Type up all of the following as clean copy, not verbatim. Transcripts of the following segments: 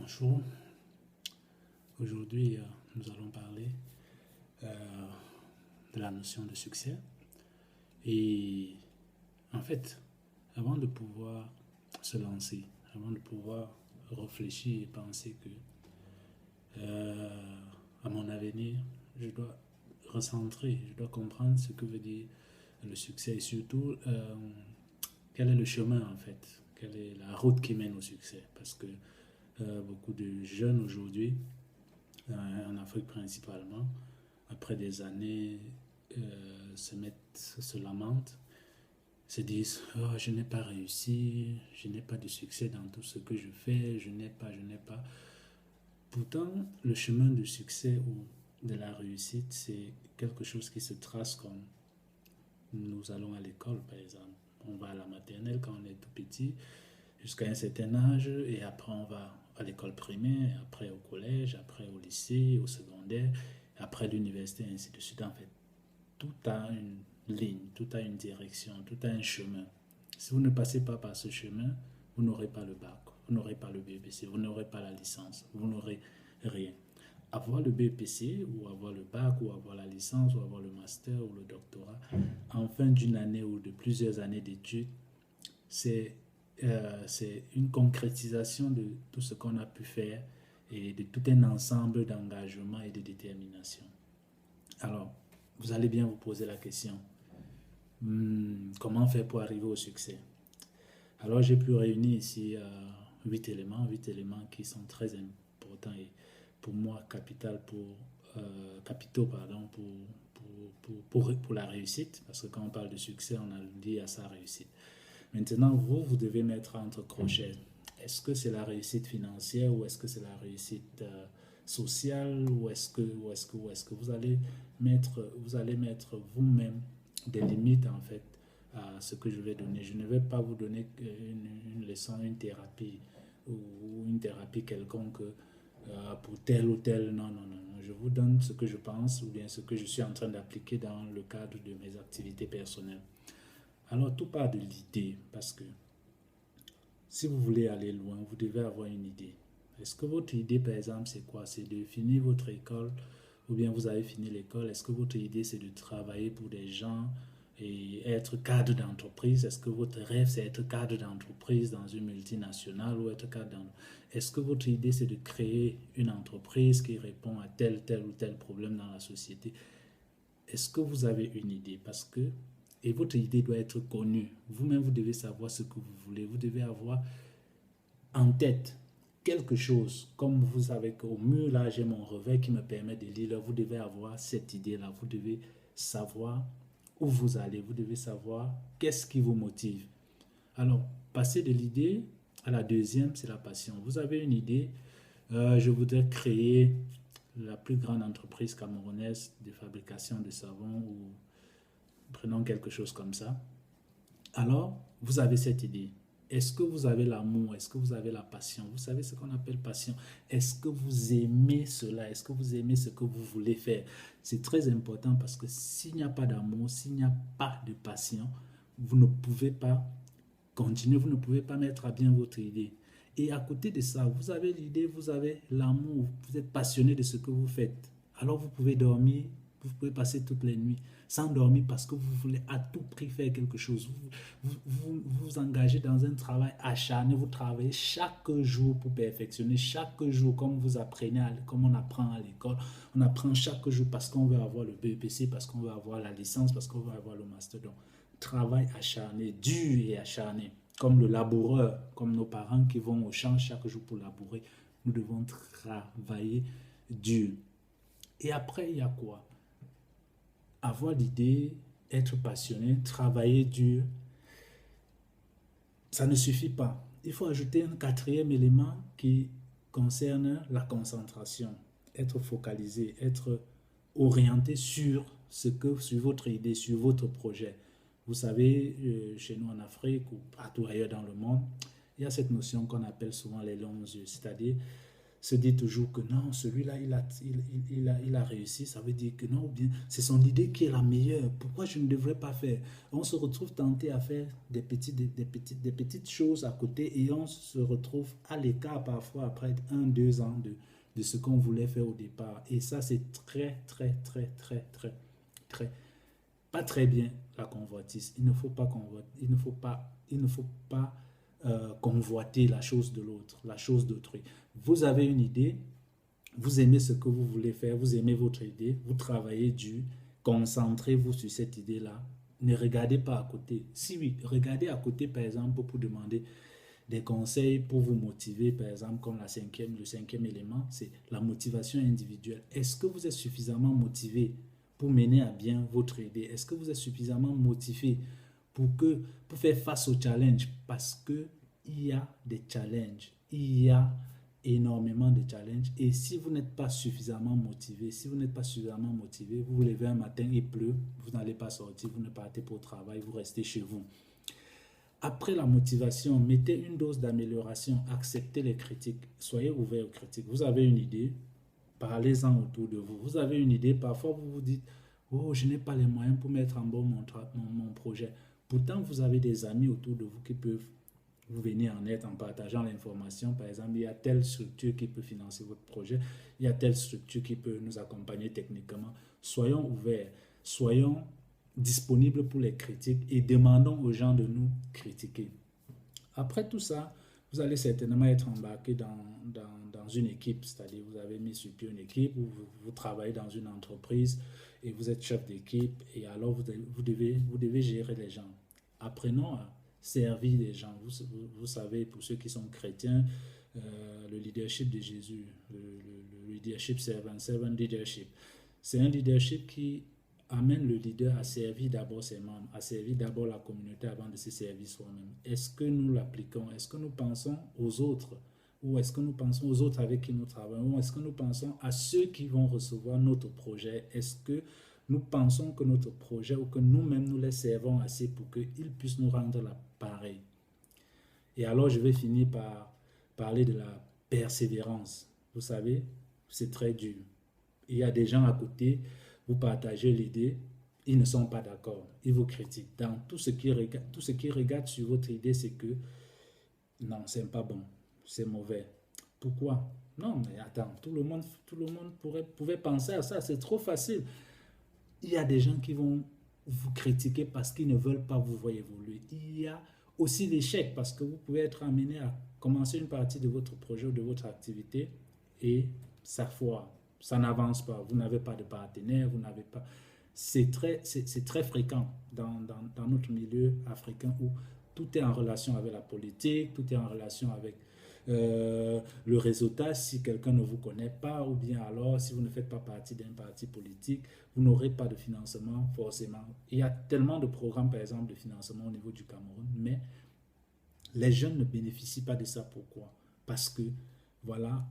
Bonjour, aujourd'hui nous allons parler euh, de la notion de succès. Et en fait, avant de pouvoir se lancer, avant de pouvoir réfléchir et penser que euh, à mon avenir, je dois recentrer, je dois comprendre ce que veut dire le succès et surtout quel est le chemin en fait, quelle est la route qui mène au succès. Parce que beaucoup de jeunes aujourd'hui, en Afrique principalement, après des années, se lamentent, se disent oh, je n'ai pas réussi, je n'ai pas de succès dans tout ce que je fais, je n'ai pas. Pourtant, le chemin du succès ou de la réussite, c'est quelque chose qui se trace comme nous allons à l'école, par exemple. On va à la maternelle quand on est tout petit, jusqu'à un certain âge, et après on va à l'école primaire, après au collège, après au lycée, au secondaire, après l'université, et ainsi de suite. En fait, tout a une ligne, tout a une direction, tout a un chemin. Si vous ne passez pas par ce chemin, vous n'aurez pas le bac, vous n'aurez pas le BPC, vous n'aurez pas la licence, vous n'aurez rien. Avoir le BPC ou avoir le bac ou avoir la licence ou avoir le master ou le doctorat en fin d'une année ou de plusieurs années d'études, c'est c'est une concrétisation de tout ce qu'on a pu faire et de tout un ensemble d'engagement et de détermination. Alors, vous allez bien vous poser la question, comment faire pour arriver au succès? Alors, j'ai pu réunir ici 8 éléments qui sont très importants et pour moi capitaux pardon, pour la réussite, parce que quand on parle de succès, on a dit à sa réussite. Maintenant, vous devez mettre entre crochets. Est-ce que c'est la réussite financière ou est-ce que c'est la réussite sociale ou est-ce que vous allez mettre vous-même des limites en fait à ce que je vais donner. Je ne vais pas vous donner une leçon, une thérapie ou une thérapie quelconque pour tel ou tel. Non, non, non, non. Je vous donne ce que je pense ou bien ce que je suis en train d'appliquer dans le cadre de mes activités personnelles. Alors, tout part de l'idée, parce que si vous voulez aller loin, vous devez avoir une idée. Est-ce que votre idée, par exemple, c'est quoi? C'est de finir votre école, ou bien vous avez fini l'école. Est-ce que votre idée, c'est de travailler pour des gens et être cadre d'entreprise? Est-ce que votre rêve, c'est être cadre d'entreprise dans une multinationale ou être cadre dans... Est-ce que votre idée, c'est de créer une entreprise qui répond à tel ou tel problème dans la société? Est-ce que vous avez une idée? Parce que et votre idée doit être connue. Vous-même, vous devez savoir ce que vous voulez. Vous devez avoir en tête quelque chose. Comme vous savez qu'au mur, là, j'ai mon revers qui me permet de lire. Vous devez avoir cette idée-là. Vous devez savoir où vous allez. Vous devez savoir qu'est-ce qui vous motive. Alors, passer de l'idée à la deuxième, c'est la passion. Vous avez une idée. Je voudrais créer la plus grande entreprise camerounaise de fabrication de savon ou prenons quelque chose comme ça. Alors, vous avez cette idée. Est-ce que vous avez l'amour? Est-ce que vous avez la passion? Vous savez ce qu'on appelle passion. Est-ce que vous aimez cela? Est-ce que vous aimez ce que vous voulez faire? C'est très important parce que s'il n'y a pas d'amour, s'il n'y a pas de passion, vous ne pouvez pas continuer, vous ne pouvez pas mettre à bien votre idée. Et à côté de ça, vous avez l'idée, vous avez l'amour, vous êtes passionné de ce que vous faites. Alors vous pouvez dormir, vous pouvez passer toutes les nuits sans dormir parce que vous voulez à tout prix faire quelque chose. Vous engagez dans un travail acharné, vous travaillez chaque jour pour perfectionner, chaque jour comme vous apprenez, comme on apprend à l'école, on apprend chaque jour parce qu'on veut avoir le BEPC, parce qu'on veut avoir la licence, parce qu'on veut avoir le master. Donc, travail acharné, dur et acharné, comme le laboureur, comme nos parents qui vont au champ chaque jour pour labourer. Nous devons travailler dur. Et après, il y a quoi? Avoir l'idée, être passionné, travailler dur, ça ne suffit pas. Il faut ajouter un quatrième élément qui concerne la concentration. Être focalisé, être orienté sur sur votre idée, sur votre projet. Vous savez, chez nous en Afrique ou partout ailleurs dans le monde, il y a cette notion qu'on appelle souvent les longs yeux, c'est-à-dire se dit toujours que non, celui-là, il a réussi, ça veut dire que non, ou bien c'est son idée qui est la meilleure, pourquoi je ne devrais pas faire? On se retrouve tenté à faire des petites choses à côté et on se retrouve à l'écart parfois après 1, 2 ans de ce qu'on voulait faire au départ. Et ça, c'est très, pas très bien la convoitise. Il ne faut pas convoiter, il ne faut pas convoiter la chose de l'autre, la chose d'autrui. Vous avez une idée, vous aimez ce que vous voulez faire, vous aimez votre idée, vous travaillez dur, concentrez-vous sur cette idée-là. Ne regardez pas à côté. Si oui, regardez à côté, par exemple, pour demander des conseils pour vous motiver, par exemple, comme le cinquième élément, c'est la motivation individuelle. Est-ce que vous êtes suffisamment motivé pour mener à bien votre idée? Est-ce que vous êtes suffisamment motivé pour faire face aux challenges? Parce qu'il y a des challenges, il y a énormément de challenges. Et si vous n'êtes pas suffisamment motivé, vous vous levez un matin, il pleut, vous n'allez pas sortir, vous ne partez pas au travail, vous restez chez vous. Après la motivation, mettez une dose d'amélioration, acceptez les critiques, soyez ouvert aux critiques. Vous avez une idée, parlez-en autour de vous. Vous avez une idée, parfois vous vous dites, oh, je n'ai pas les moyens pour mettre en bon mon projet. Pourtant, vous avez des amis autour de vous qui peuvent vous venir en aide en partageant l'information. Par exemple, il y a telle structure qui peut financer votre projet, il y a telle structure qui peut nous accompagner techniquement. Soyons ouverts, soyons disponibles pour les critiques et demandons aux gens de nous critiquer. Après tout ça, vous allez certainement être embarqué dans une équipe, c'est-à-dire vous avez mis sur pied une équipe, vous travaillez dans une entreprise et vous êtes chef d'équipe et alors vous devez gérer les gens. Apprenons à servir les gens. Vous savez, pour ceux qui sont chrétiens, le leadership de Jésus, le leadership servant leadership, c'est un leadership qui amène le leader à servir d'abord ses membres, à servir d'abord la communauté avant de se servir soi-même. Est-ce que nous l'appliquons? Est-ce que nous pensons aux autres? Ou est-ce que nous pensons aux autres avec qui nous travaillons? Ou est-ce que nous pensons à ceux qui vont recevoir notre projet? Est-ce que nous pensons que notre projet ou que nous-mêmes nous les servons assez pour qu'ils puissent nous rendre l'appareil? Et alors je vais finir par parler de la persévérance. Vous savez, c'est très dur. Il y a des gens à côté, vous partagez l'idée, ils ne sont pas d'accord, ils vous critiquent. Dans tout ce qui regarde sur votre idée, c'est que non, c'est pas bon, c'est mauvais. Pourquoi? Non, mais attends, tout le monde pouvait penser à ça, c'est trop facile. Il y a des gens qui vont vous critiquer parce qu'ils ne veulent pas vous voir évoluer. Il y a aussi l'échec parce que vous pouvez être amené à commencer une partie de votre projet ou de votre activité et ça foire. Ça n'avance pas, vous n'avez pas de partenaire, vous n'avez pas... C'est très fréquent dans notre milieu africain où tout est en relation avec la politique, tout est en relation avec le réseautage. Si quelqu'un ne vous connaît pas ou bien alors si vous ne faites pas partie d'un parti politique, vous n'aurez pas de financement forcément. Il y a tellement de programmes par exemple de financement au niveau du Cameroun, mais les jeunes ne bénéficient pas de ça. Pourquoi? Parce que voilà,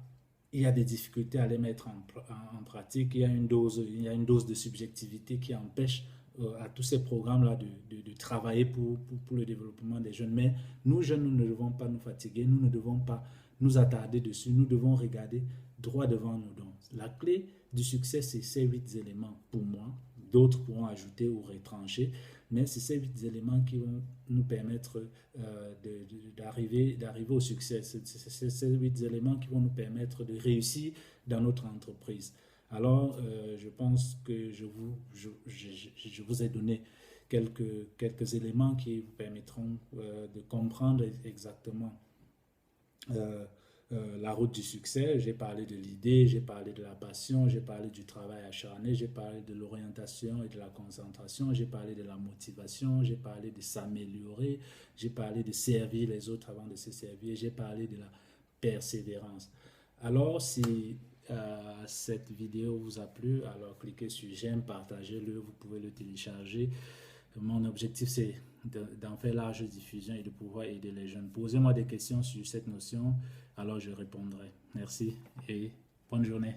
il y a des difficultés à les mettre en pratique, il y a une dose de subjectivité qui empêche à tous ces programmes-là de travailler pour le développement des jeunes. Mais nous, jeunes, nous ne devons pas nous fatiguer, nous ne devons pas nous attarder dessus, nous devons regarder droit devant nous. Donc, la clé du succès, c'est ces 8 éléments pour moi. D'autres pourront ajouter ou retrancher, mais c'est ces 8 éléments qui vont nous permettre d'arriver au succès. C'est ces 8 éléments qui vont nous permettre de réussir dans notre entreprise. Alors, je pense que je vous ai donné quelques éléments qui vous permettront de comprendre exactement la route du succès. J'ai parlé de l'idée, j'ai parlé de la passion, j'ai parlé du travail acharné, j'ai parlé de l'orientation et de la concentration, j'ai parlé de la motivation, j'ai parlé de s'améliorer, j'ai parlé de servir les autres avant de se servir, j'ai parlé de la persévérance. Alors, si cette vidéo vous a plu, alors cliquez sur j'aime, partagez-le, vous pouvez le télécharger. Mon objectif, c'est d'en faire large diffusion et de pouvoir aider les jeunes. Posez-moi des questions sur cette notion, alors je répondrai. Merci et bonne journée.